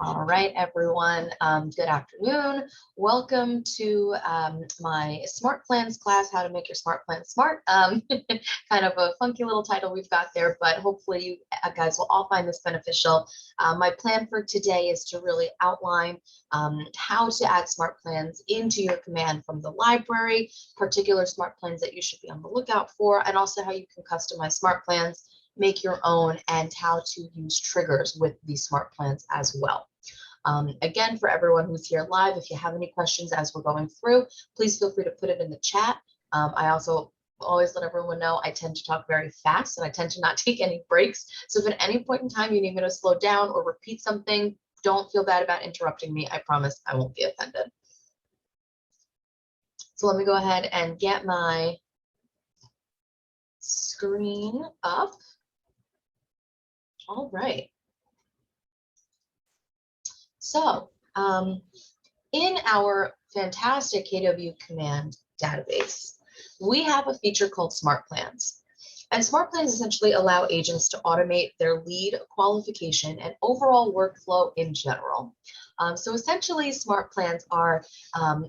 All right, everyone. Good afternoon. Welcome to my Smart Plans class, how to make your smart plan smart. Kind of a funky little title we've got there, but hopefully you guys will all find this beneficial. My plan for today is to really outline how to add smart plans into your command from the library, particular smart plans that you should be on the lookout for, and also how you can customize smart plans, make your own, and how to use triggers with these smart plans as well. Again, for everyone who's here live, if you have any questions as we're going through, please feel free to put it in the chat. I also always let everyone know I tend to talk very fast and I tend to not take any breaks. So if at any point in time you need me to slow down or repeat something, don't feel bad about interrupting me. I promise I won't be offended. So let me go ahead and get my screen up. All right. So in our fantastic KW command database, we have a feature called SmartPlans. And SmartPlans essentially allow agents to automate their lead qualification and overall workflow in general. So essentially, SmartPlans are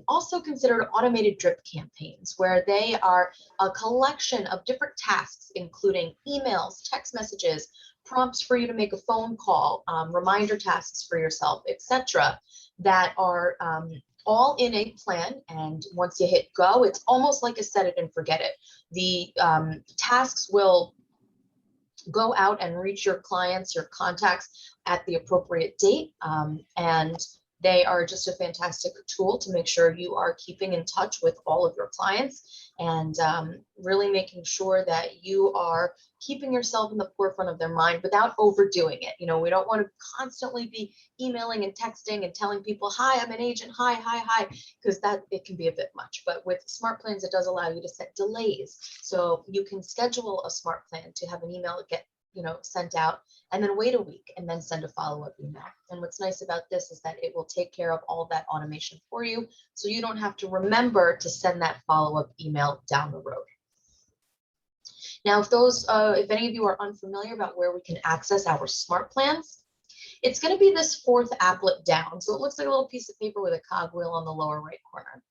also considered automated drip campaigns, where they are a collection of different tasks, including emails, text messages, prompts for you to make a phone call, reminder tasks for yourself, etc., that are all in a plan. And once you hit go, it's almost like a set it and forget it. The tasks will go out and reach your clients, your contacts at the appropriate date. And they are just a fantastic tool to make sure you are keeping in touch with all of your clients and really making sure that you are keeping yourself in the forefront of their mind without overdoing it. You know, we don't want to constantly be emailing and texting and telling people, hi, I'm an agent, hi, because that it can be a bit much. But with smart plans, it does allow you to set delays. So you can schedule a smart plan to have an email get sent out and then wait a week and then send a follow-up email. And what's nice about this is that it will take care of all that automation for you, so you don't have to remember to send that follow-up email down the road. Now, if any of you are unfamiliar about where we can access our smart plans, it's going to be this fourth applet down. So it looks like a little piece of paper with a cogwheel on the lower right corner.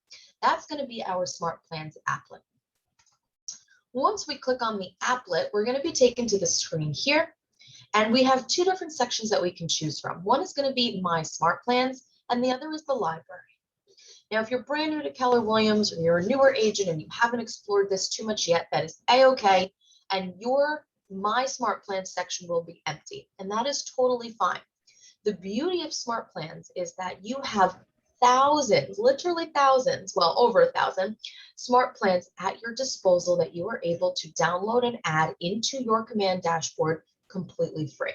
That's going to be our smart plans applet. Once we click on the applet, we're going to be taken to the screen here, and we have two different sections that we can choose from. One is going to be My Smart Plans, and the other is the library. Now, if you're brand new to Keller Williams or you're a newer agent and you haven't explored this too much yet, that is a-okay, and your My Smart Plans section will be empty, and that is totally fine. The beauty of Smart Plans is that you have thousands, literally thousands, well, over 1,000 smart plans at your disposal that you are able to download and add into your command dashboard completely free.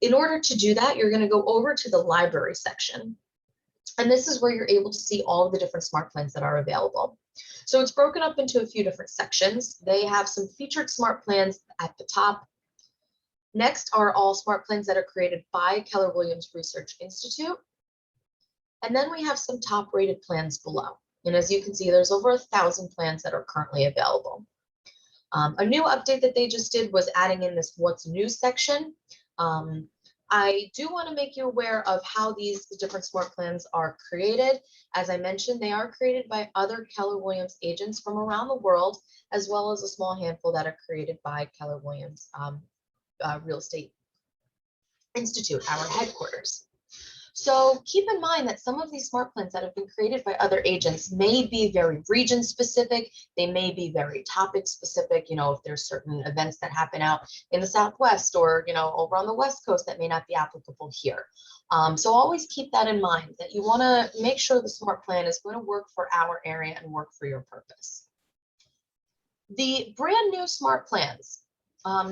In order to do that, you're going to go over to the library section. And this is where you're able to see all of the different smart plans that are available. So it's broken up into a few different sections. They have some featured smart plans at the top. Next are all smart plans that are created by Keller Williams Research Institute. And then we have some top rated plans below. And as you can see, there's over 1,000 plans that are currently available. A new update that they just did was adding in this What's New section. I do want to make you aware of how these different smart plans are created. As I mentioned, they are created by other Keller Williams agents from around the world, as well as a small handful that are created by Keller Williams Real Estate Institute, our headquarters. So keep in mind that some of these smart plans that have been created by other agents may be very region specific. They may be very topic specific. If there's certain events that happen out in the Southwest or, over on the West Coast that may not be applicable here. So always keep that in mind, that you want to make sure the smart plan is going to work for our area and work for your purpose. The brand new smart plans,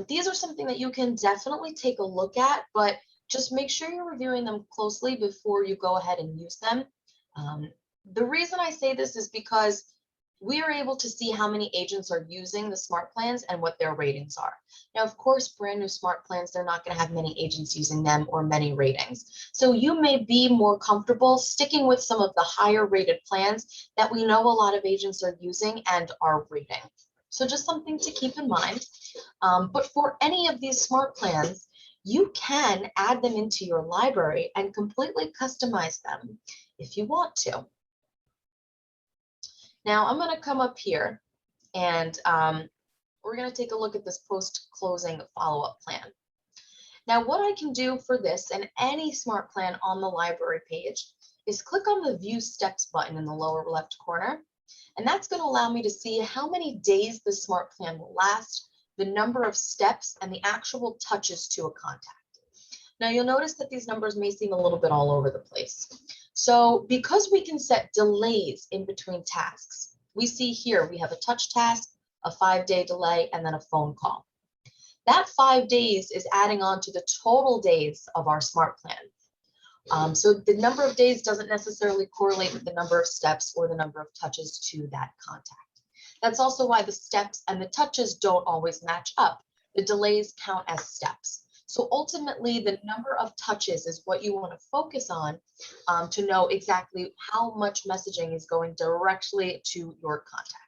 these are something that you can definitely take a look at, but just make sure you're reviewing them closely before you go ahead and use them. The reason I say this is because we are able to see how many agents are using the smart plans and what their ratings are. Now, of course, brand new smart plans, they're not going to have many agents using them or many ratings. So you may be more comfortable sticking with some of the higher rated plans that we know a lot of agents are using and are rating. So just something to keep in mind. But for any of these smart plans, you can add them into your library and completely customize them if you want to. Now I'm going to come up here and we're going to take a look at this post-closing follow-up plan. Now, what I can do for this and any smart plan on the library page is click on the View Steps button in the lower left corner, and that's going to allow me to see how many days the smart plan will last, the number of steps, and the actual touches to a contact. Now, you'll notice that these numbers may seem a little bit all over the place. So because we can set delays in between tasks, we see here we have a touch task, a 5-day delay, and then a phone call. That 5 days is adding on to the total days of our smart plan. So the number of days doesn't necessarily correlate with the number of steps or the number of touches to that contact. That's also why the steps and the touches don't always match up. The delays count as steps. So ultimately, the number of touches is what you want to focus on to know exactly how much messaging is going directly to your contact.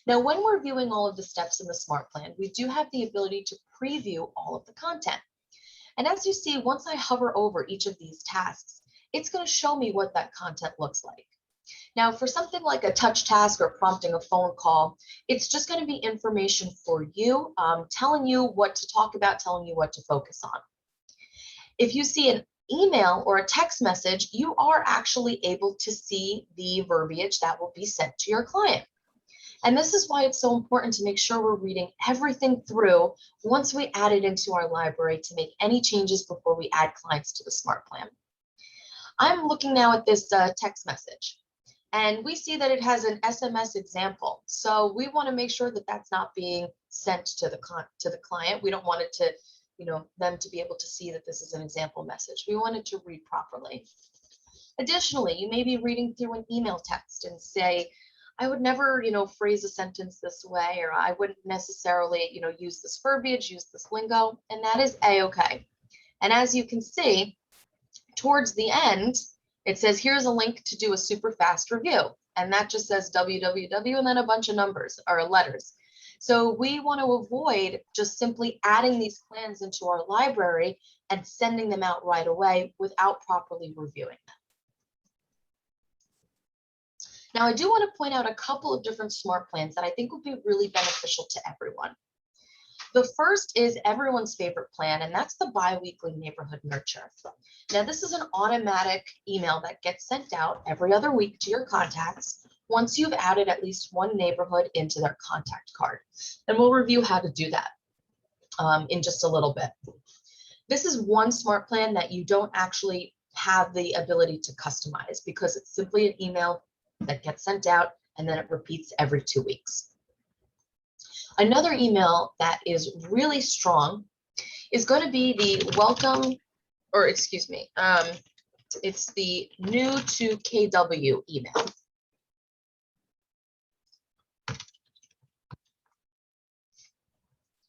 Now, when we're viewing all of the steps in the smart plan, we do have the ability to preview all of the content. And as you see, once I hover over each of these tasks, it's going to show me what that content looks like. Now, for something like a touch task or prompting a phone call, it's just going to be information for you, telling you what to talk about, telling you what to focus on. If you see an email or a text message, you are actually able to see the verbiage that will be sent to your client. And this is why it's so important to make sure we're reading everything through once we add it into our library to make any changes before we add clients to the smart plan. I'm looking now at this text message, and we see that it has an SMS example. So we want to make sure that that's not being sent to the client. We don't want it to, them to be able to see that this is an example message. We want it to read properly. Additionally, you may be reading through an email text and say, I would never, phrase a sentence this way, or I wouldn't necessarily, use this verbiage, use this lingo, and that is A-okay. And as you can see, towards the end, it says, here's a link to do a super fast review. And that just says www and then a bunch of numbers or letters. So we want to avoid just simply adding these plans into our library and sending them out right away without properly reviewing them. Now, I do want to point out a couple of different smart plans that I think would be really beneficial to everyone. The first is everyone's favorite plan, and that's the biweekly neighborhood nurture. Now, this is an automatic email that gets sent out every other week to your contacts once you've added at least one neighborhood into their contact card. And we'll review how to do that in just a little bit. This is one smart plan that you don't actually have the ability to customize because it's simply an email that gets sent out and then it repeats every 2 weeks. Another email that is really strong is going to be the welcome, or excuse me, it's the new to KW email.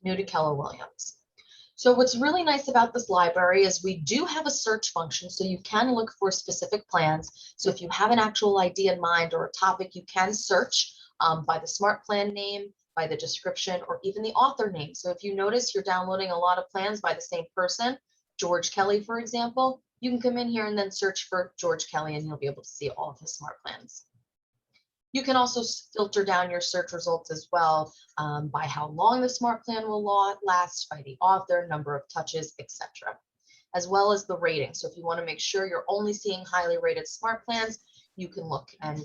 New to Keller Williams. So what's really nice about this library is we do have a search function, so you can look for specific plans. So if you have an actual idea in mind or a topic, you can search by the smart plan name, by the description, or even the author name. So if you notice you're downloading a lot of plans by the same person, George Kelly, for example, you can come in here and then search for George Kelly and you'll be able to see all of his smart plans. You can also filter down your search results as well by how long the smart plan will last, by the author, number of touches, etc., as well as the rating. So if you want to make sure you're only seeing highly rated smart plans, you can look and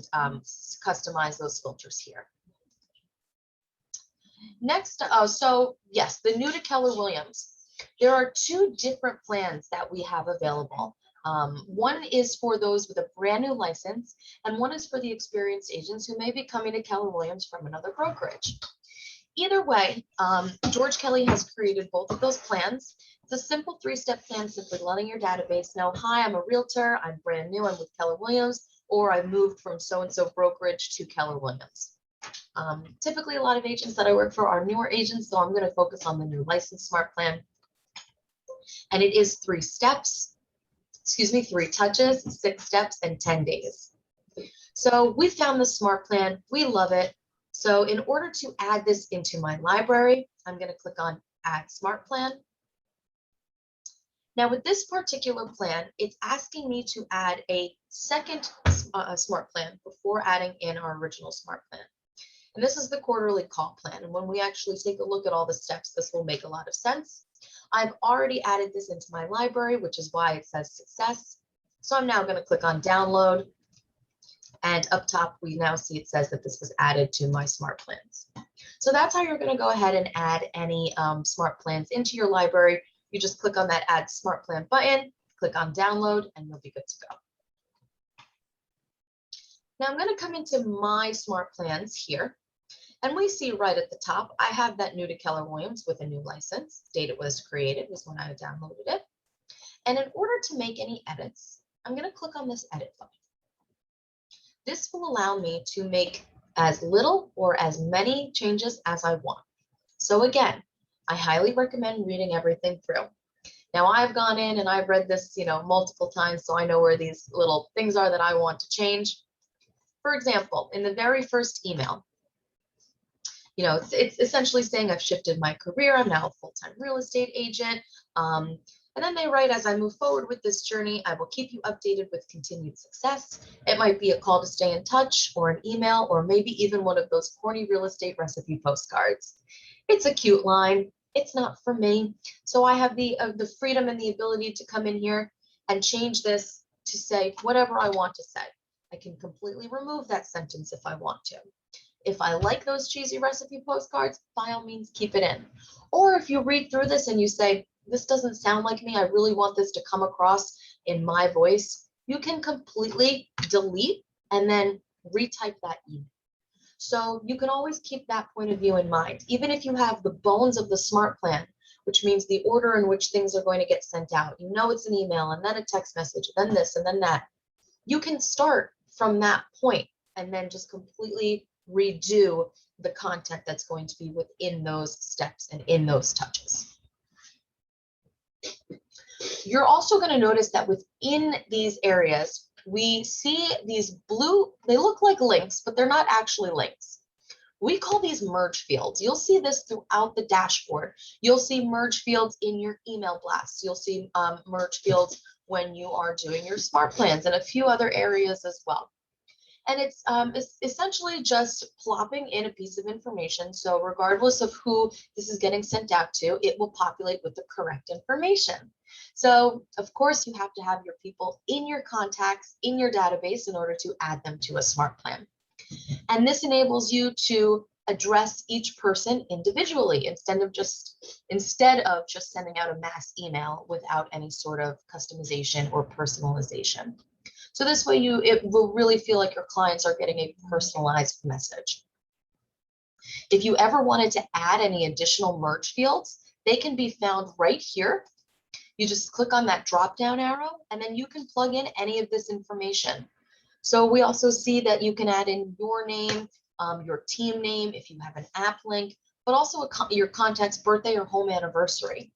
customize those filters here. Next, so yes, the new to Keller Williams. There are 2 different plans that we have available. One is for those with a brand new license, and one is for the experienced agents who may be coming to Keller Williams from another brokerage. Either way, George Kelly has created both of those plans. It's a simple 3-step plan, simply letting your database know, hi, I'm a realtor, I'm brand new, I'm with Keller Williams, or I moved from so-and-so brokerage to Keller Williams. Typically, a lot of agents that I work for are newer agents, so I'm going to focus on the new license smart plan. And it is 3 steps. 3 touches, 6 steps, and 10 days. So we found the smart plan. We love it. So in order to add this into my library, I'm going to click on Add Smart Plan. Now with this particular plan, it's asking me to add a second smart plan before adding in our original smart plan. And this is the quarterly call plan. And when we actually take a look at all the steps, this will make a lot of sense. I've already added this into my library, which is why it says success. So I'm now going to click on download. And up top, we now see it says that this was added to my smart plans. So that's how you're going to go ahead and add any smart plans into your library. You just click on that add smart plan button, click on download, and you'll be good to go. Now I'm going to come into my smart plans here. And we see right at the top, I have that new to Keller Williams with a new license. Date it was created was when I downloaded it. And in order to make any edits, I'm going to click on this edit button. This will allow me to make as little or as many changes as I want. So again, I highly recommend reading everything through. Now I've gone in and I've read this, multiple times, so I know where these little things are that I want to change. For example, in the very first email, it's essentially saying I've shifted my career. I'm now a full-time real estate agent. And then they write, as I move forward with this journey, I will keep you updated with continued success. It might be a call to stay in touch or an email, or maybe even one of those corny real estate recipe postcards. It's a cute line. It's not for me. So I have the freedom and the ability to come in here and change this to say whatever I want to say. I can completely remove that sentence if I want to. If I like those cheesy recipe postcards, by all means, keep it in. Or if you read through this and you say, this doesn't sound like me, I really want this to come across in my voice, you can completely delete and then retype that email. So you can always keep that point of view in mind. Even if you have the bones of the smart plan, which means the order in which things are going to get sent out, it's an email and then a text message, then this and then that. You can start from that point and then just completely redo the content that's going to be within those steps and in those touches. You're also going to notice that within these areas, we see these blue, they look like links, but they're not actually links. We call these merge fields. You'll see this throughout the dashboard. You'll see merge fields in your email blasts. You'll see merge fields when you are doing your smart plans and a few other areas as well. And it's essentially just plopping in a piece of information. So regardless of who this is getting sent out to, it will populate with the correct information. So of course you have to have your people in your contacts, in your database in order to add them to a smart plan. And this enables you to address each person individually instead of just sending out a mass email without any sort of customization or personalization. So this way it will really feel like your clients are getting a personalized message. If you ever wanted to add any additional merge fields, they can be found right here. You just click on that drop-down arrow and then you can plug in any of this information. So we also see that you can add in your name, your team name, if you have an app link, but also your contact's birthday or home anniversary.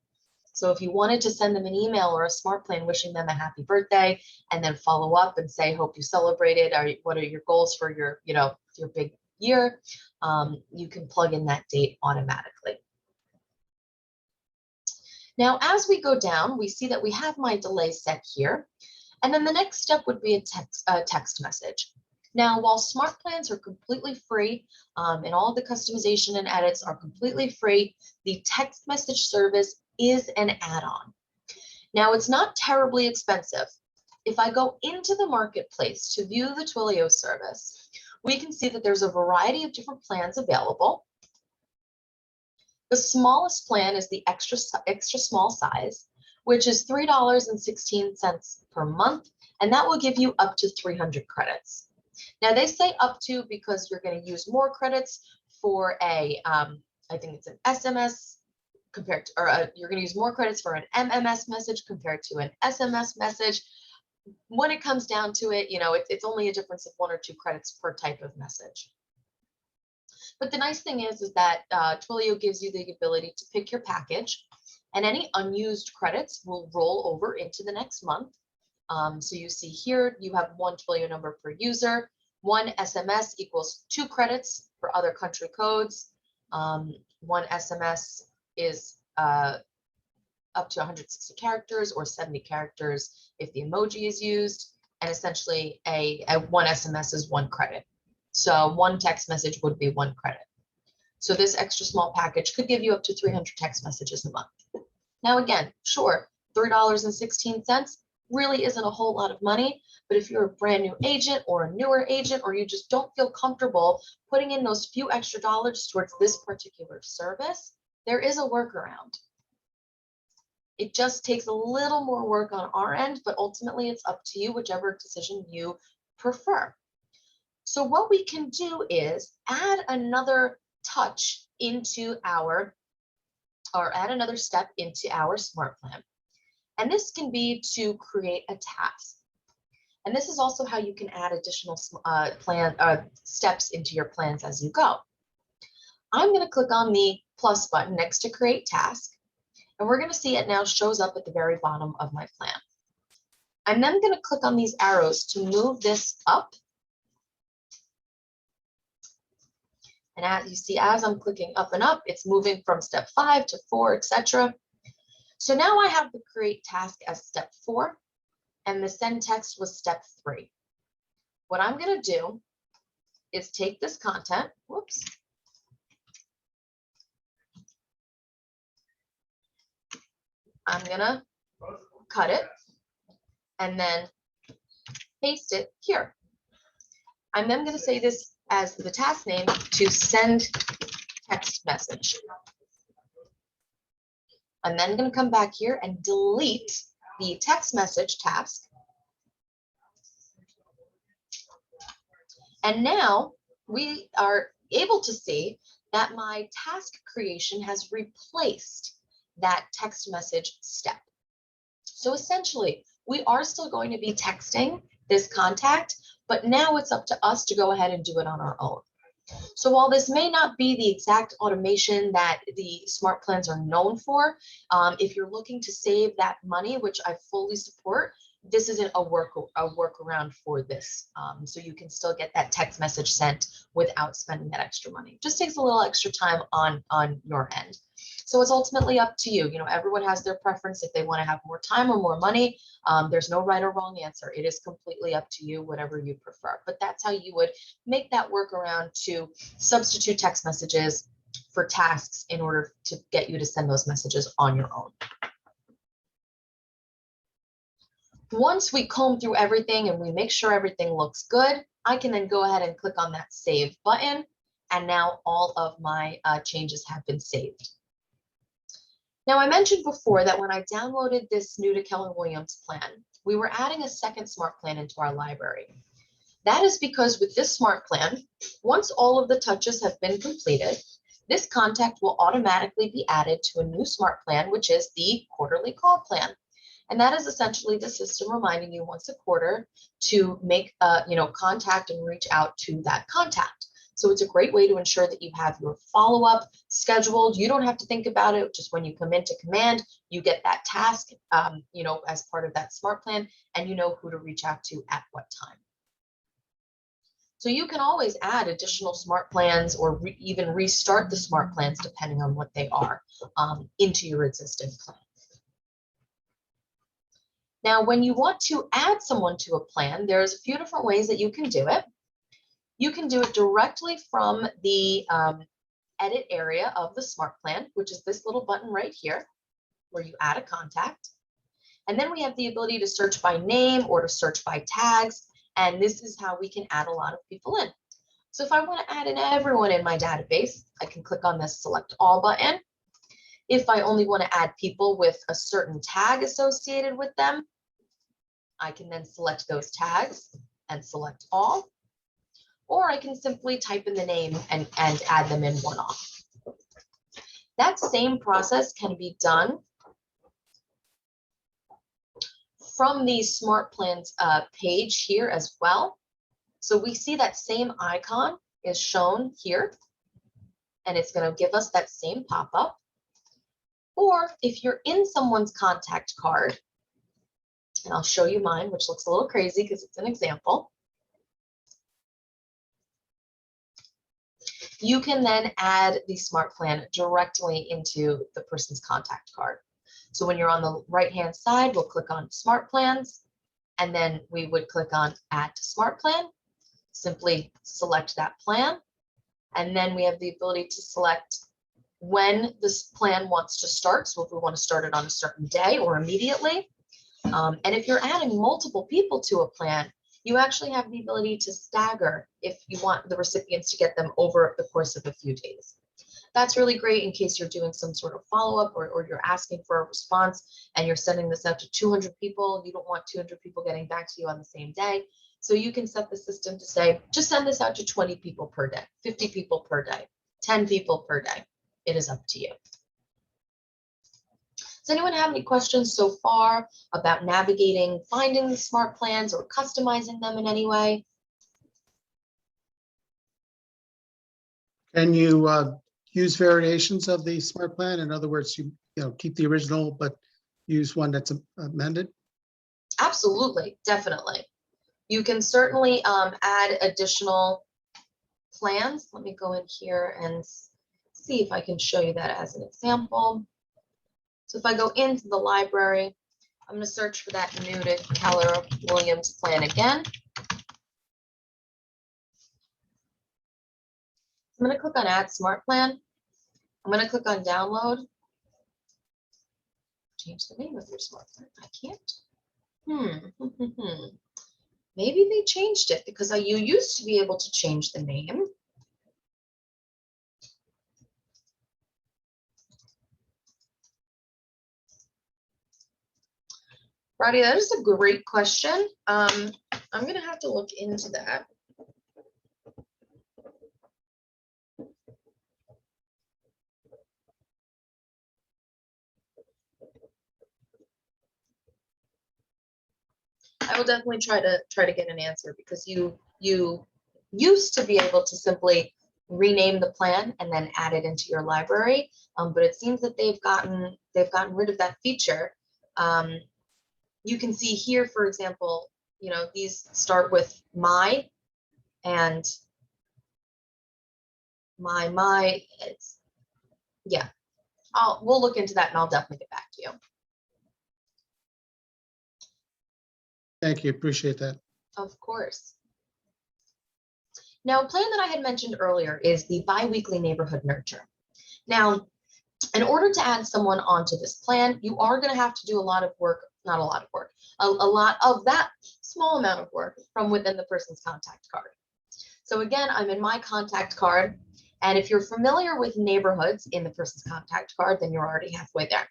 So if you wanted to send them an email or a smart plan wishing them a happy birthday and then follow up and say, hope you celebrated, what are your goals for your big year, you can plug in that date automatically. Now, as we go down, we see that we have my delay set here. And then the next step would be a text message. Now, while smart plans are completely free and all of the customization and edits are completely free, the text message service is an add-on. Now, it's not terribly expensive. If I go into the marketplace to view the Twilio service, we can see that there's a variety of different plans available. The smallest plan is the extra small size, which is $3.16 per month, and that will give you up to 300 credits. Now, they say up to because you're going to use more credits for I think it's an SMS compared to, you're going to use more credits for an MMS message compared to an SMS message. When it comes down to it, it's only a difference of 1 or 2 credits per type of message. But the nice thing is that Twilio gives you the ability to pick your package, and any unused credits will roll over into the next month. So you see here, you have 1 Twilio number per user. 1 SMS equals 2 credits for other country codes. 1 SMS is up to 160 characters or 70 characters if the emoji is used. And essentially a one SMS is 1 credit. So 1 text message would be 1 credit. So this extra small package could give you up to 300 text messages a month. Now again, sure, $3.16 really isn't a whole lot of money, but if you're a brand new agent or a newer agent, or you just don't feel comfortable putting in those few extra dollars towards this particular service, there is a workaround. It just takes a little more work on our end, but ultimately it's up to you, whichever decision you prefer. So what we can do is add another touch into our, or add another step into our smart plan. And this can be to create a task. And this is also how you can add additional steps into your plans as you go. I'm going to click on the plus button next to create task. And we're going to see it now shows up at the very bottom of my plan. I'm then going to click on these arrows to move this up. And as you see, as I'm clicking up and up, it's moving from step 5 to 4, etc. So now I have the create task as step 4, and the send text was step 3. What I'm going to do is take this content, whoops, I'm going to cut it and then paste it here. I'm then going to say this as the task name to send text message. I'm then going to come back here and delete the text message task. And now we are able to see that my task creation has replaced that text message step. So essentially, we are still going to be texting this contact, but now it's up to us to go ahead and do it on our own. So while this may not be the exact automation that the smart plans are known for, if you're looking to save that money, which I fully support, this isn't a workaround for this. So you can still get that text message sent without spending that extra money. Just takes a little extra time on your end. So it's ultimately up to you. You know, everyone has their preference if they want to have more time or more money. There's no right or wrong answer. It is completely up to you, whatever you prefer. But that's how you would make that workaround to substitute text messages for tasks in order to get you to send those messages on your own. Once we comb through everything and we make sure everything looks good, I can then go ahead and click on that save button. And now all of my changes have been saved. Now, I mentioned before that when I downloaded this new to Keller Williams plan, we were adding a second smart plan into our library. That is because with this smart plan, once all of the touches have been completed, this contact will automatically be added to a new smart plan, which is the quarterly call plan. And that is essentially the system reminding you once a quarter to make contact and reach out to that contact. So it's a great way to ensure that you have your follow-up scheduled. You don't have to think about it. Just when you come into command, you get that task, as part of that smart plan, and you know who to reach out to at what time. So you can always add additional smart plans or even restart the smart plans depending on what they are into your existing plan. Now, when you want to add someone to a plan, there's a few different ways that you can do it. You can do it directly from the edit area of the smart plan, which is this little button right here, where you add a contact. And then we have the ability to search by name or to search by tags. And this is how we can add a lot of people in. So if I want to add in everyone in my database, I can click on this select all button. If I only want to add people with a certain tag associated with them, I can then select those tags and select all. Or I can simply type in the name and add them in one off. That same process can be done from the Smart Plans page here as well. So we see that same icon is shown here, and it's going to give us that same pop-up. Or if you're in someone's contact card, and I'll show you mine, which looks a little crazy because it's an example. You can then add the smart plan directly into the person's contact card. So when you're on the right-hand side, we'll click on SmartPlans, and then we would click on Add to SmartPlan. Simply select that plan, and then we have the ability to select when this plan wants to start. So if we want to start it on a certain day or immediately. And if you're adding multiple people to a plan, you actually have the ability to stagger if you want the recipients to get them over the course of a few days. That's really great in case you're doing some sort of follow-up or you're asking for a response and you're sending this out to 200 people. You don't want 200 people getting back to you on the same day. So you can set the system to say, just send this out to 20 people per day, 50 people per day, 10 people per day. It is up to you. Does anyone have any questions so far about navigating, finding the smart plans or customizing them in any way? Can you use variations of the smart plan? In other words, you keep the original, but use one that's amended? Absolutely, definitely. You can certainly add additional plans. Let me go in here and see if I can show you that as an example. So if I go into the library, I'm going to search for that new to Keller Williams plan again. I'm going to click on Add Smart Plan. I'm going to click on Download. Change the name of your smart plan. I can't. Maybe they changed it because you used to be able to change the name. Roddy, that is a great question. I'm going to have to look into that. I will definitely try to get an answer because you used to be able to simply rename the plan and then add it into your library, but it seems that they've gotten rid of that feature. You can see here, for example, these start with my and my. Yeah. We'll look into that and I'll definitely get back to you. Thank you. Appreciate that. Of course. Now, a plan that I had mentioned earlier is the biweekly neighborhood nurture. Now, in order to add someone onto this plan, you are going to have to do a lot of work, not a lot of work, a lot of that small amount of work from within the person's contact card. So again, I'm in my contact card, and if you're familiar with neighborhoods in the person's contact card, then you're already halfway there.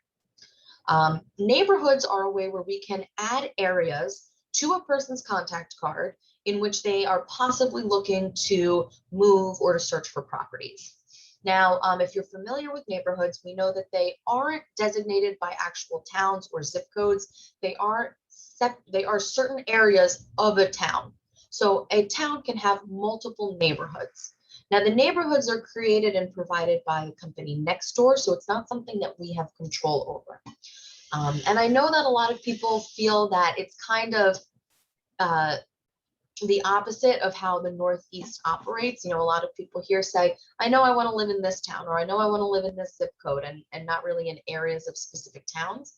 Neighborhoods are a way where we can add areas to a person's contact card in which they are possibly looking to move or to search for properties. Now, if you're familiar with neighborhoods, we know that they aren't designated by actual towns or zip codes. They are certain areas of a town. So a town can have multiple neighborhoods. Now, the neighborhoods are created and provided by the company next door, so it's not something that we have control over. And I know that a lot of people feel that it's kind of the opposite of how the Northeast operates. A lot of people here say, I know I want to live in this town, or I know I want to live in this zip code, and not really in areas of specific towns.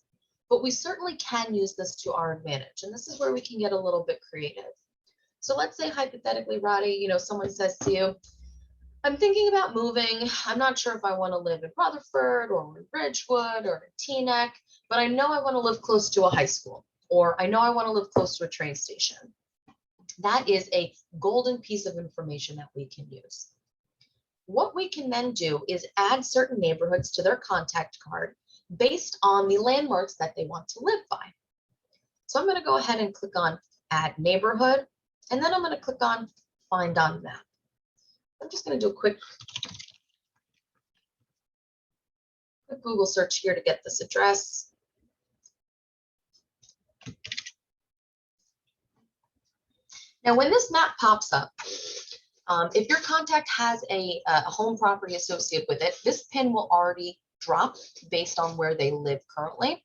But we certainly can use this to our advantage. And this is where we can get a little bit creative. So let's say hypothetically, Roddy, someone says to you, I'm thinking about moving. I'm not sure if I want to live in Rutherford or in Ridgewood or in Teaneck, but I know I want to live close to a high school, or I know I want to live close to a train station. That is a golden piece of information that we can use. What we can then do is add certain neighborhoods to their contact card based on the landmarks that they want to live by. So I'm going to go ahead and click on Add Neighborhood, and then I'm going to click on Find on Map. I'm just going to do a quick Google search here to get this address. Now, when this map pops up, if your contact has a home property associated with it, this pin will already drop based on where they live currently.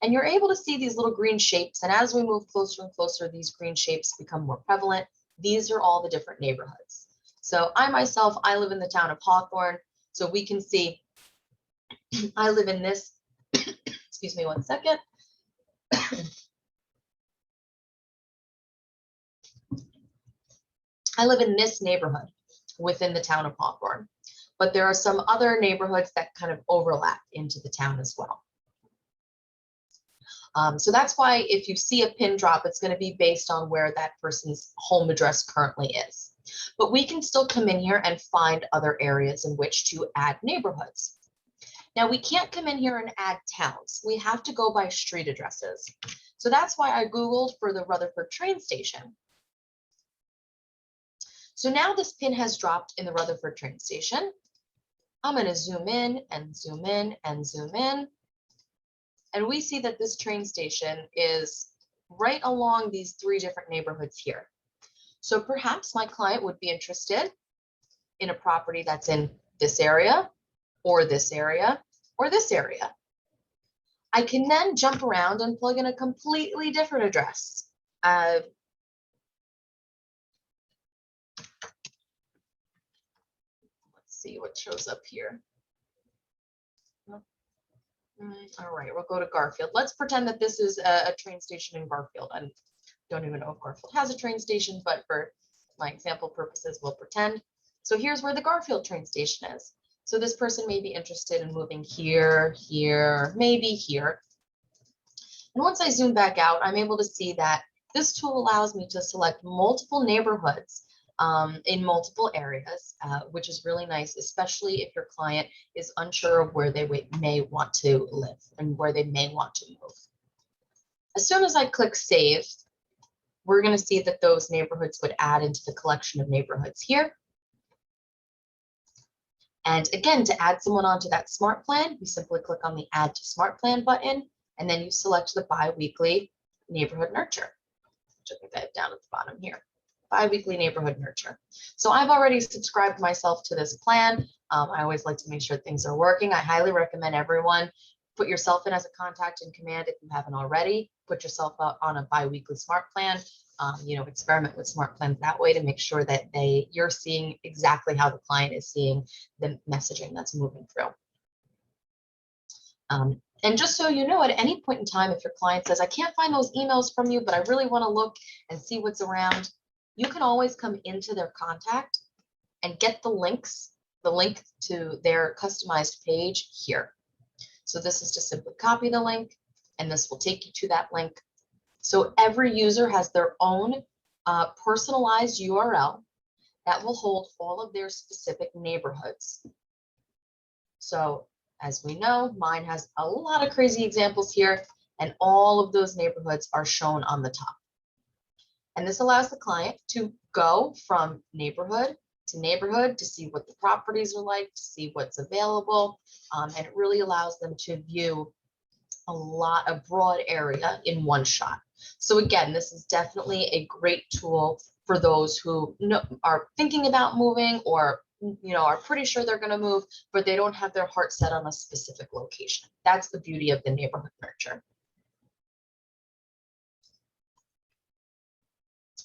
And you're able to see these little green shapes. And as we move closer and closer, these green shapes become more prevalent. These are all the different neighborhoods. So I myself, I live in the town of Hawthorne. So we can see I live in this, Excuse me one second. I live in this neighborhood within the town of Hawthorne, but there are some other neighborhoods that kind of overlap into the town as well. So that's why if you see a pin drop, it's going to be based on where that person's home address currently is. But we can still come in here and find other areas in which to add neighborhoods. Now we can't come in here and add towns. We have to go by street addresses. So that's why I Googled for the Rutherford train station. So now this pin has dropped in the Rutherford train station. I'm going to zoom in and zoom in and zoom in. And we see that this train station is right along these three different neighborhoods here. So perhaps my client would be interested in a property that's in this area, or this area, or this area. I can then jump around and plug in a completely different address. Let's see what shows up here. All right, we'll go to Garfield. Let's pretend that this is a train station in Garfield. I don't even know if Garfield has a train station, but for my example purposes, we'll pretend. So here's where the Garfield train station is. So this person may be interested in moving here, here, maybe here. And once I zoom back out, I'm able to see that this tool allows me to select multiple neighborhoods in multiple areas, which is really nice, especially if your client is unsure of where they may want to live and where they may want to move. As soon as I click save, we're going to see that those neighborhoods would add into the collection of neighborhoods here. And again, to add someone onto that smart plan, you simply click on the Add to Smart Plan button, and then you select the bi-weekly neighborhood nurture, which I think I have down at the bottom here. Bi-weekly neighborhood nurture. So I've already subscribed myself to this plan. I always like to make sure things are working. I highly recommend everyone put yourself in as a contact in command if you haven't already. Put yourself out on a bi-weekly smart plan. Experiment with smart plans that way to make sure that you're seeing exactly how the client is seeing the messaging that's moving through. And just so you know, at any point in time, if your client says, I can't find those emails from you, but I really want to look and see what's around, you can always come into their contact and get the link to their customized page here. So this is to simply copy the link, and this will take you to that link. So every user has their own personalized URL that will hold all of their specific neighborhoods. So as we know, mine has a lot of crazy examples here, and all of those neighborhoods are shown on the top. And this allows the client to go from neighborhood to see what the properties are like, to see what's available, and it really allows them to view a broad area in one shot. So again, this is definitely a great tool for those who are thinking about moving, or are pretty sure they're going to move, but they don't have their heart set on a specific location. That's the beauty of the neighborhood nurture.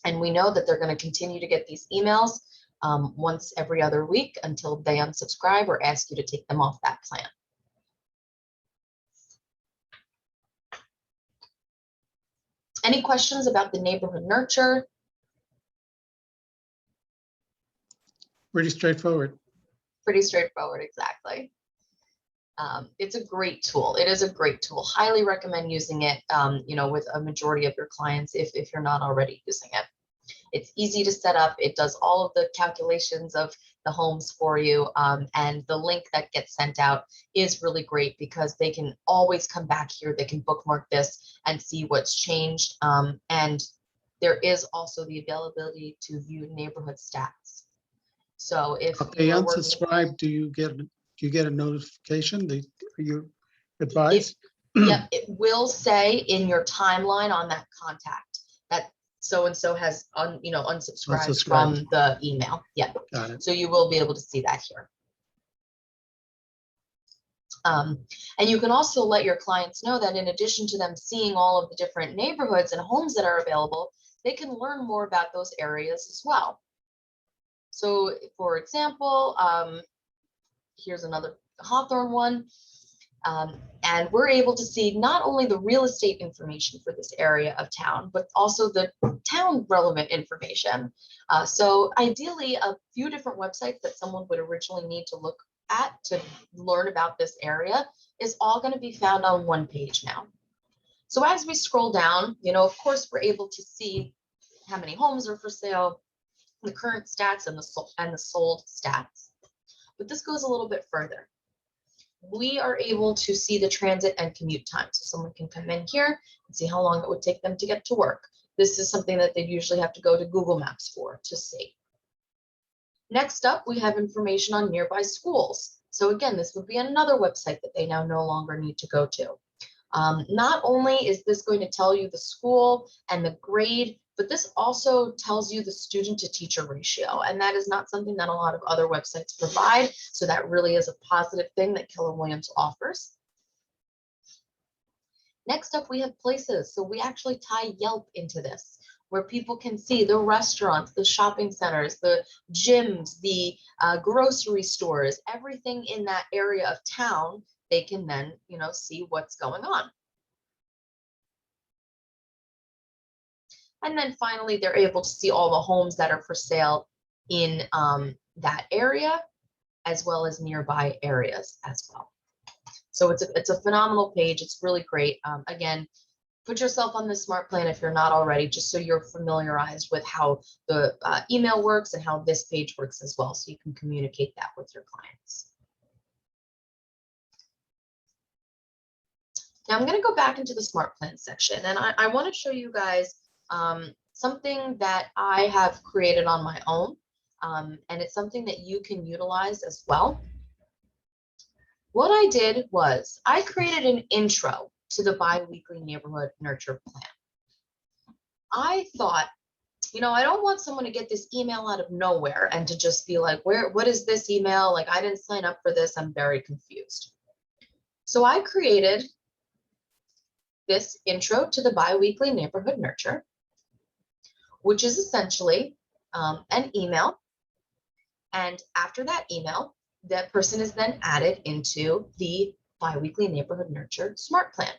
And we know that they're going to continue to get these emails once every other week until they unsubscribe or ask you to take them off that plan. Any questions about the neighborhood nurture? Pretty straightforward. Pretty straightforward, exactly. It's a great tool. It is a great tool. Highly recommend using it, with a majority of your clients if you're not already using it. It's easy to set up. It does all of the calculations of the homes for you, and the link that gets sent out is really great because they can always come back here. They can bookmark this and see what's changed, and there is also the availability to view neighborhood stats. So if they unsubscribe, do you get a notification? Are you advised? Yeah, it will say in your timeline on that contact that so-and-so has unsubscribed from the email. Yeah. Got it. So you will be able to see that here. And you can also let your clients know that in addition to them seeing all of the different neighborhoods and homes that are available, they can learn more about those areas as well. So for example, here's another Hawthorne one. And we're able to see not only the real estate information for this area of town, but also the town relevant information. So ideally, a few different websites that someone would originally need to look at to learn about this area is all going to be found on one page now. So as we scroll down, of course, we're able to see how many homes are for sale, the current stats and the sold stats. But this goes a little bit further. We are able to see the transit and commute time. So someone can come in here and see how long it would take them to get to work. This is something that they'd usually have to go to Google Maps for to see. Next up, we have information on nearby schools. So again, this would be another website that they now no longer need to go to. Not only is this going to tell you the school and the grade, but this also tells you the student to teacher ratio. And that is not something that a lot of other websites provide. So that really is a positive thing that Keller Williams offers. Next up, we have places. So we actually tie Yelp into this, where people can see the restaurants, the shopping centers, the gyms, the grocery stores, everything in that area of town. They can then, see what's going on. And then finally, they're able to see all the homes that are for sale in that area, as well as nearby areas as well. So it's a phenomenal page. It's really great. Again, put yourself on the Smart Plan if you're not already, just so you're familiarized with how the email works and how this page works as well, so you can communicate that with your clients. Now I'm going to go back into the Smart Plan section, and I want to show you guys something that I have created on my own, and it's something that you can utilize as well. What I did was I created an intro to the biweekly neighborhood nurture plan. I thought, I don't want someone to get this email out of nowhere and to just be like, what is this email? Like, I didn't sign up for this. I'm very confused. So I created this intro to the biweekly neighborhood nurture, which is essentially an email. And after that email, that person is then added into the biweekly neighborhood nurture Smart Plan.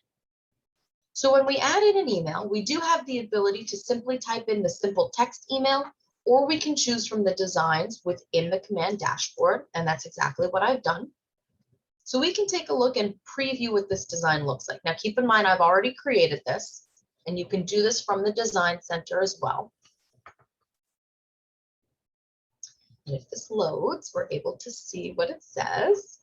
So when we add in an email, we do have the ability to simply type in the simple text email, or we can choose from the designs within the command dashboard. And that's exactly what I've done. So we can take a look and preview what this design looks like. Now, keep in mind, I've already created this, and you can do this from the Design Center as well. And if this loads, we're able to see what it says.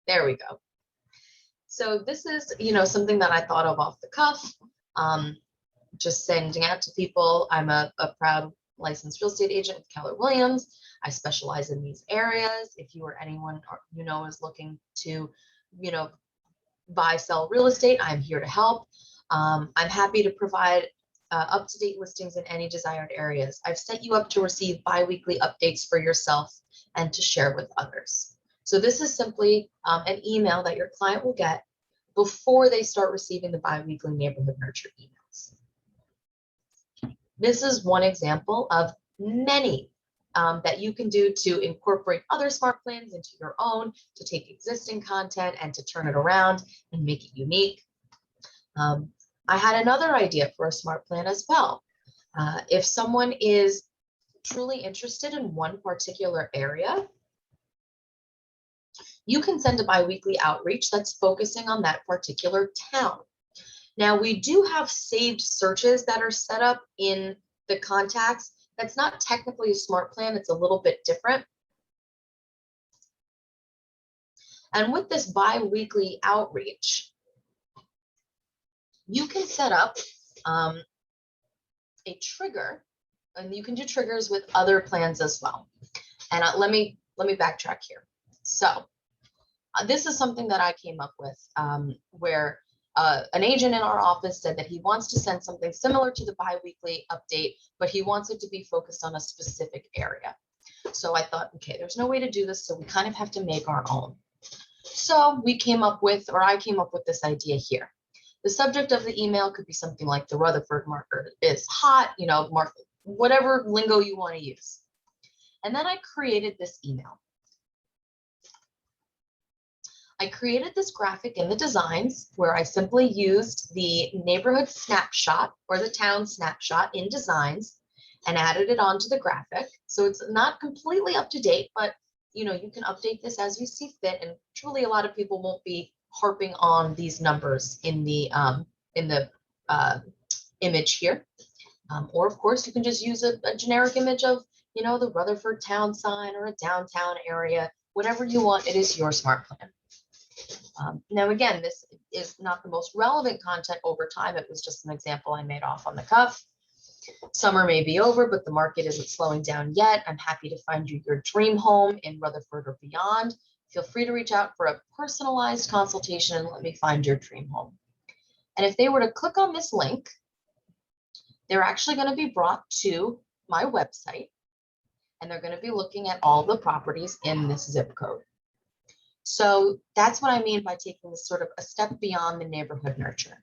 There we go. So this is, something that I thought of off the cuff, just sending out to people. I'm a proud licensed real estate agent with Keller Williams. I specialize in these areas. If you or anyone is looking to, buy, sell real estate, I'm here to help. I'm happy to provide up-to-date listings in any desired areas. I've set you up to receive bi-weekly updates for yourself and to share with others. So this is simply an email that your client will get before they start receiving the bi-weekly neighborhood nurture emails. This is one example of many that you can do to incorporate other Smart Plans into your own, to take existing content and to turn it around and make it unique. I had another idea for a Smart Plan as well. If someone is truly interested in one particular area, you can send a biweekly outreach that's focusing on that particular town. Now, we do have saved searches that are set up in the contacts. That's not technically a Smart Plan. It's a little bit different. And with this bi-weekly outreach, you can set up a trigger, and you can do triggers with other plans as well. And let me backtrack here. So this is something that I came up with where an agent in our office said that he wants to send something similar to the bi-weekly update, but he wants it to be focused on a specific area. So I thought, okay, there's no way to do this, so we kind of have to make our own. So I came up with this idea here. The subject of the email could be something like the Rutherford market is hot, whatever lingo you want to use. And then I created this email. I created this graphic in the designs where I simply used the neighborhood snapshot or the town snapshot in designs and added it onto the graphic. So it's not completely up to date, but you can update this as you see fit. And truly, a lot of people won't be harping on these numbers in the image here. Or of course, you can just use a generic image of the Rutherford town sign or a downtown area, whatever you want. It is your smart plan. Now, again, this is not the most relevant content over time. It was just an example I made off on the cuff. Summer may be over, but the market isn't slowing down yet. I'm happy to find you your dream home in Rutherford or beyond. Feel free to reach out for a personalized consultation and let me find your dream home. And if they were to click on this link, they're actually going to be brought to my website, and they're going to be looking at all the properties in this zip code. So that's what I mean by taking this sort of a step beyond the neighborhood nurture.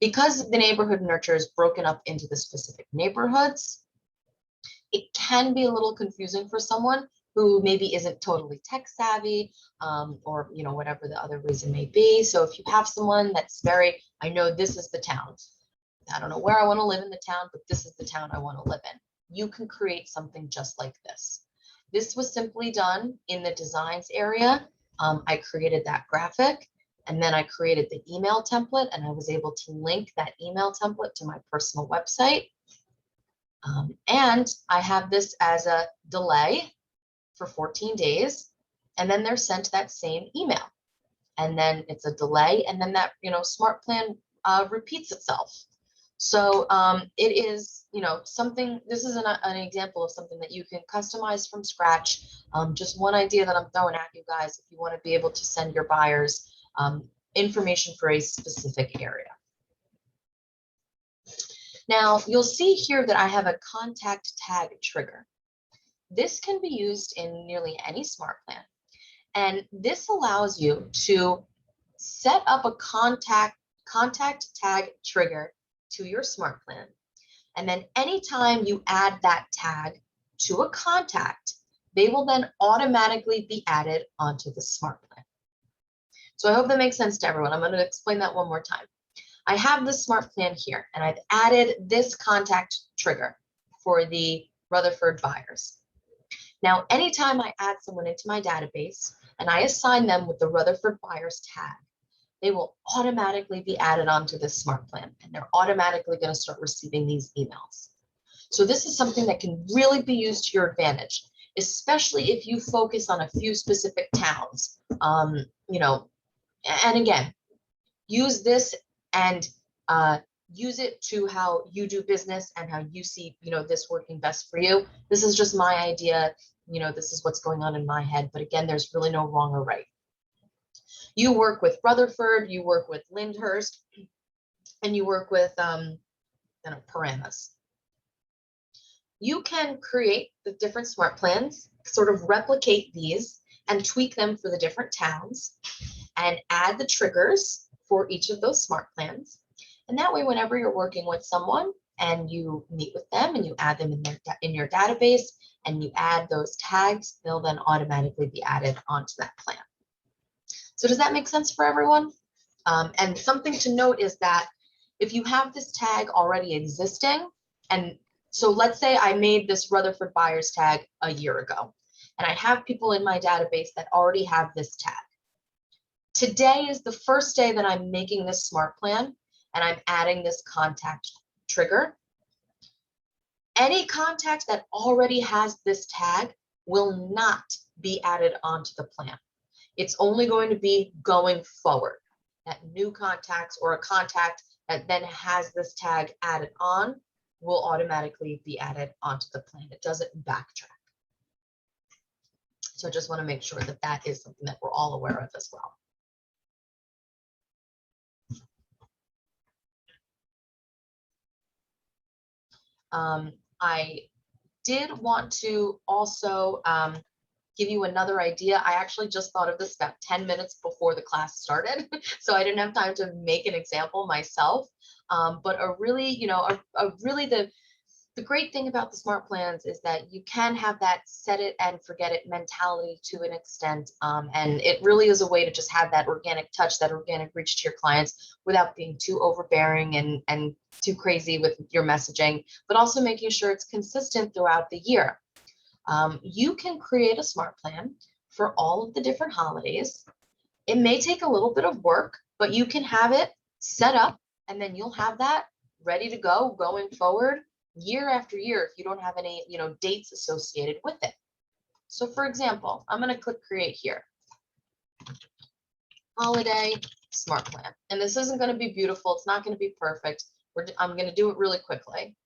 Because the neighborhood nurture is broken up into the specific neighborhoods, it can be a little confusing for someone who maybe isn't totally tech savvy, or whatever the other reason may be. So if you have someone that's I know this is the town. I don't know where I want to live in the town, but this is the town I want to live in. You can create something just like this. This was simply done in the designs area. I created that graphic, and then I created the email template, and I was able to link that email template to my personal website. And I have this as a delay for 14 days, and then they're sent that same email. And then it's a delay, and then that smart plan repeats itself. So it is, something, this is an example of something that you can customize from scratch. Just one idea that I'm throwing at you guys, if you want to be able to send your buyers information for a specific area. Now, you'll see here that I have a contact tag trigger. This can be used in nearly any smart plan. And this allows you to set up a contact tag trigger to your smart plan. And then anytime you add that tag to a contact, they will then automatically be added onto the smart plan. So I hope that makes sense to everyone. I'm going to explain that one more time. I have the smart plan here, and I've added this contact trigger for the Rutherford buyers. Now, anytime I add someone into my database and I assign them with the Rutherford buyers tag, they will automatically be added onto this smart plan, and they're automatically going to start receiving these emails. So this is something that can really be used to your advantage, especially if you focus on a few specific towns. And again, use this and use it to how you do business and how you see, this working best for you. This is just my idea. This is what's going on in my head. But again, there's really no wrong or right. You work with Rutherford, you work with Lyndhurst, and you work with Paramus. You can create the different smart plans, sort of replicate these and tweak them for the different towns and add the triggers for each of those smart plans. And that way, whenever you're working with someone and you meet with them and you add them in your database and you add those tags, they'll then automatically be added onto that plan. So does that make sense for everyone? And something to note is that if you have this tag already existing, and so let's say I made this Rutherford buyers tag a year ago, and I have people in my database that already have this tag. Today is the first day that I'm making this smart plan, and I'm adding this contact trigger. Any contact that already has this tag will not be added onto the plan. It's only going to be going forward. That new contacts or a contact that then has this tag added on will automatically be added onto the plan. It doesn't backtrack. So I just want to make sure that that is something that we're all aware of as well. I did want to also give you another idea. I actually just thought of this about 10 minutes before the class started, so I didn't have time to make an example myself. But The great thing about the smart plans is that you can have that set it and forget it mentality to an extent. And it really is a way to just have that organic touch, that organic reach to your clients without being too overbearing and too crazy with your messaging, but also making sure it's consistent throughout the year. You can create a smart plan for all of the different holidays. It may take a little bit of work, but you can have it set up and then you'll have that ready to go going forward year after year if you don't have any, dates associated with it. So for example, I'm going to click create here. Holiday smart plan. And this isn't going to be beautiful. It's not going to be perfect. I'm going to do it really quickly.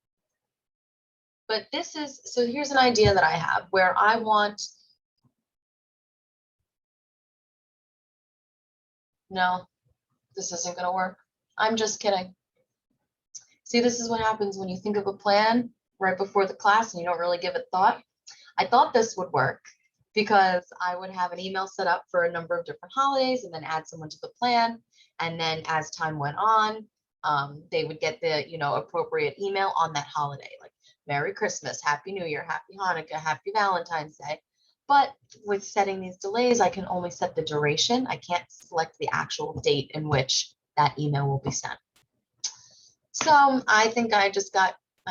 But so here's an idea that I have where I want, no, this isn't going to work. I'm just kidding. See, this is what happens when you think of a plan right before the class and you don't really give it thought. I thought this would work because I would have an email set up for a number of different holidays and then add someone to the plan. And then as time went on, they would get the, appropriate email on that holiday, like Merry Christmas, Happy New Year, Happy Hanukkah, Happy Valentine's Day. But with setting these delays, I can only set the duration. I can't select the actual date in which that email will be sent. So I think I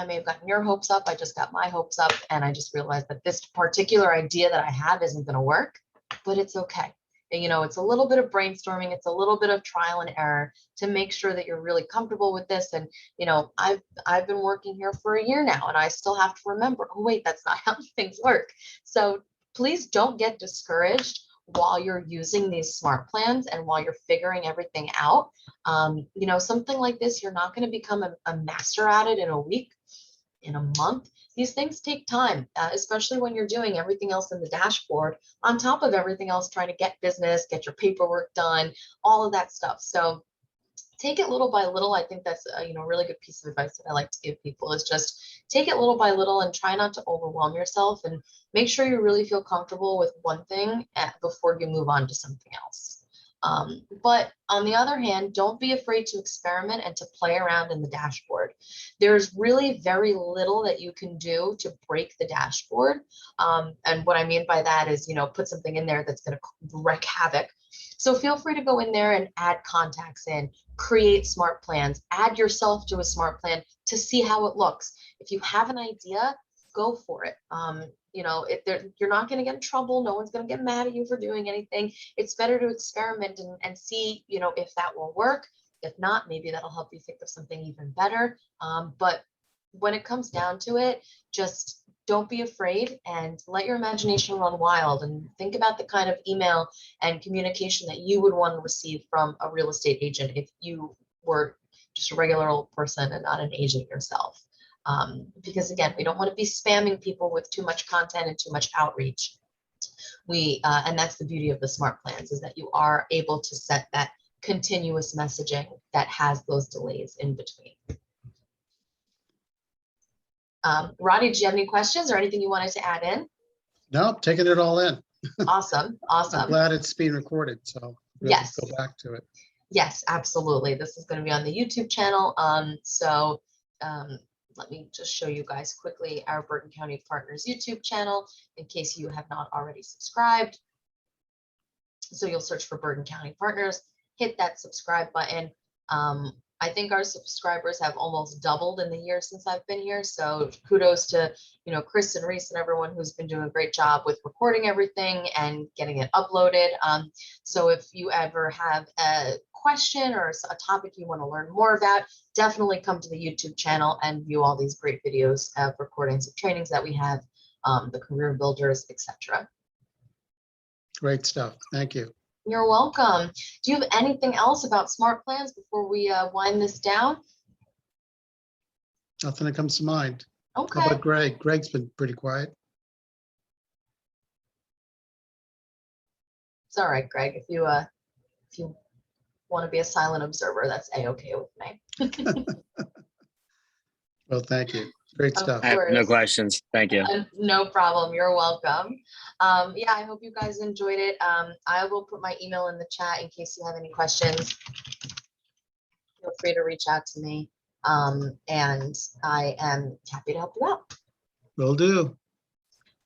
may have gotten your hopes up. I just got my hopes up and I just realized that this particular idea that I have isn't going to work, but it's okay. It's a little bit of brainstorming. It's a little bit of trial and error to make sure that you're really comfortable with this. And, I've been working here for a year now and I still have to remember, oh, wait, that's not how things work. So please don't get discouraged while you're using these smart plans and while you're figuring everything out. Something like this, you're not going to become a master at it in a week, in a month. These things take time, especially when you're doing everything else in the dashboard on top of everything else, trying to get business, get your paperwork done, all of that stuff. So take it little by little. I think that's a really good piece of advice that I like to give people is just take it little by little and try not to overwhelm yourself and make sure you really feel comfortable with one thing before you move on to something else. But on the other hand, don't be afraid to experiment and to play around in the dashboard. There's really very little that you can do to break the dashboard. And what I mean by that is, put something in there that's going to wreak havoc. So feel free to go in there and add contacts in, create smart plans, add yourself to a smart plan to see how it looks. If you have an idea, go for it. You're not going to get in trouble. No one's going to get mad at you for doing anything. It's better to experiment and see, if that will work. If not, maybe that'll help you think of something even better. But when it comes down to it, just don't be afraid and let your imagination run wild and think about the kind of email and communication that you would want to receive from a real estate agent if you were just a regular old person and not an agent yourself. Because again, we don't want to be spamming people with too much content and too much outreach. And that's the beauty of the smart plans is that you are able to set that continuous messaging that has those delays in between. Roddy, do you have any questions or anything you wanted to add in? No, taking it all in. Awesome. I'm glad it's being recorded, so we'll yes, go back to it. Yes, absolutely. This is going to be on the YouTube channel. Let me just show you guys quickly our Bergen County Partners YouTube channel in case you have not already subscribed. So you'll search for Bergen County Partners, hit that subscribe button. I think our subscribers have almost doubled in the year since I've been here. So kudos to, Chris and Reese and everyone who's been doing a great job with recording everything and getting it uploaded. So if you ever have a question or a topic you want to learn more about, definitely come to the YouTube channel and view all these great videos of recordings of trainings that we have, the career builders, etc. Great stuff. Thank you. You're welcome. Do you have anything else about smart plans before we wind this down? Nothing that comes to mind. Okay. How about Greg? Greg's been pretty quiet. It's all right, Greg. If you want to be a silent observer, that's a-okay with me. Well, thank you. Great stuff. I have no questions. Thank you. No problem. You're welcome. Yeah, I hope you guys enjoyed it. I will put my email in the chat in case you have any questions. Feel free to reach out to me. And I am happy to help you out. Will do.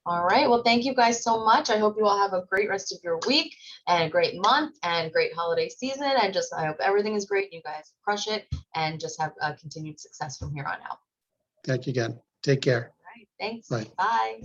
All right. Well, thank you guys so much. I hope you all have a great rest of your week and a great month and great holiday season. And just, I hope everything is great. You guys crush it and just have continued success from here on out. Thank you again. Take care. All right. Thanks. Bye. Bye.